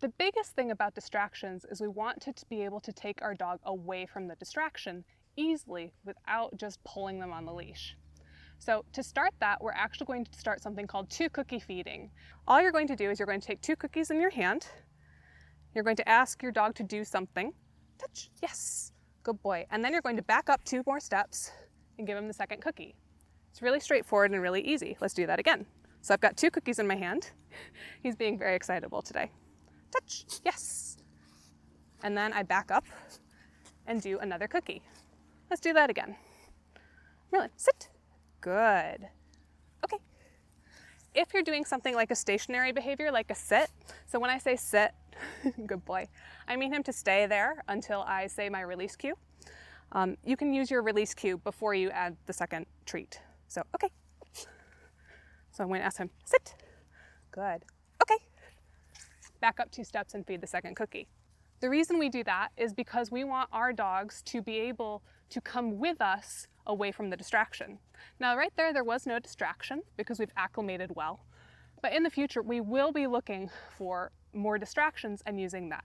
The biggest thing about distractions is we want to be able to take our dog away from the distraction easily without just pulling them on the leash. So to start that, we're actually going to start something called 2-cookie feeding. All you're going to do is you're going to take 2 cookies in your hand. You're going to ask your dog to do something. Touch, yes, good boy. And then you're going to back up 2 more steps and give him the second cookie. It's really straightforward and really easy. Let's do that again. So I've got 2 cookies in my hand. He's being very excitable today. Touch, yes. And then I back up and do another cookie. Let's do that again. Merlin, sit. Good. Okay. If you're doing something like a stationary behavior, like a sit, so when I say sit, good boy, I mean him to stay there until I say my release cue. You can use your release cue before you add the second treat. So, okay. So I'm going to ask him, sit. Good. Okay. Back up 2 steps and feed the second cookie. The reason we do that is because we want our dogs to be able to come with us away from the distraction. Now right there was no distraction because we've acclimated well, but in the future we will be looking for more distractions and using that.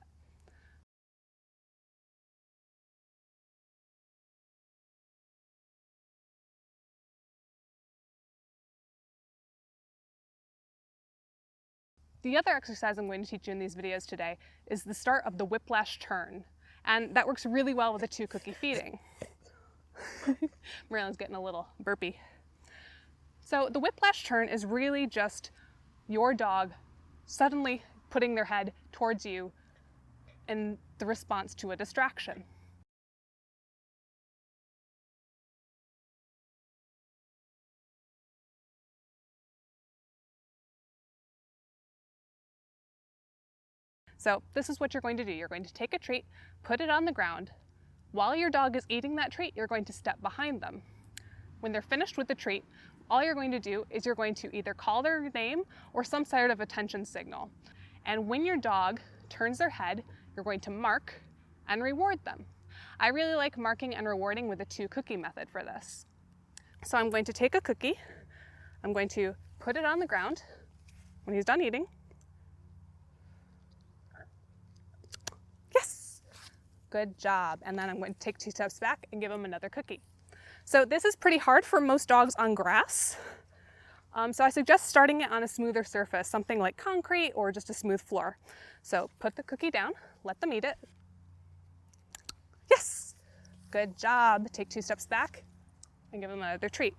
The other exercise I'm going to teach you in these videos today is the start of the whiplash turn. And that works really well with the 2-cookie feeding. Marilyn's getting a little burpy. So the whiplash turn is really just your dog suddenly putting their head towards you in the response to a distraction. So this is what you're going to do. You're going to take a treat, put it on the ground. While your dog is eating that treat, you're going to step behind them. When they're finished with the treat, all you're going to do is you're going to either call their name or some sort of attention signal. And when your dog turns their head, you're going to mark and reward them. I really like marking and rewarding with the 2-cookie method for this. So I'm going to take a cookie, I'm going to put it on the ground when he's done eating. Good job. And then I'm going to take 2 steps back and give him another cookie. So this is pretty hard for most dogs on grass. So I suggest starting it on a smoother surface, something like concrete or just a smooth floor. So put the cookie down, let them eat it. Yes, good job. Take 2 steps back and give them another treat.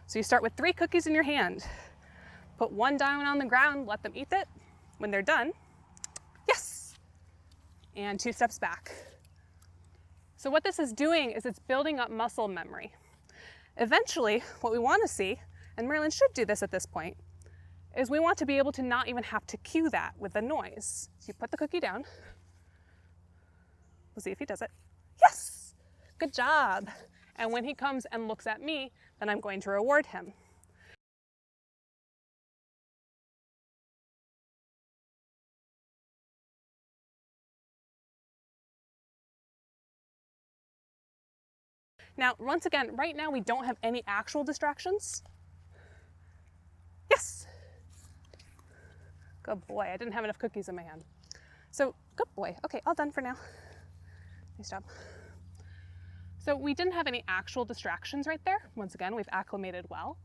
So you start with 3 cookies in your hand. Put 1 down on the ground, let them eat it. When they're done, yes, and 2 steps back. So what this is doing is it's building up muscle memory. Eventually, what we want to see, and Merlin should do this at this point, is we want to be able to not even have to cue that with a noise. So you put the cookie down. We'll see if he does it. Yes, good job. And when he comes and looks at me, then I'm going to reward him. Now, once again, right now we don't have any actual distractions. Yes. Good boy. I didn't have enough cookies in my hand. So, good boy. Okay, all done for now. Nice job. So we didn't have any actual distractions right there. Once again, we've acclimated well.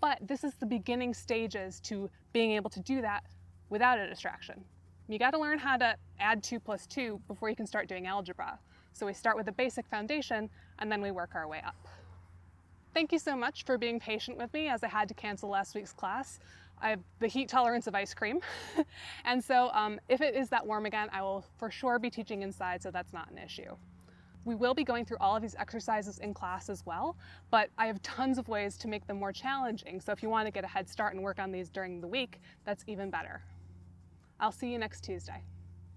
But this is the beginning stages to being able to do that without a distraction. You got to learn how to add 2 plus 2 before you can start doing algebra. So we start with the basic foundation and then we work our way up. Thank you so much for being patient with me as I had to cancel last week's class. I have the heat tolerance of ice cream. And so if it is that warm again, I will for sure be teaching inside, so that's not an issue. We will be going through all of these exercises in class as well, but I have tons of ways to make them more challenging. So if you want to get a head start and work on these during the week, that's even better. I'll see you next Tuesday.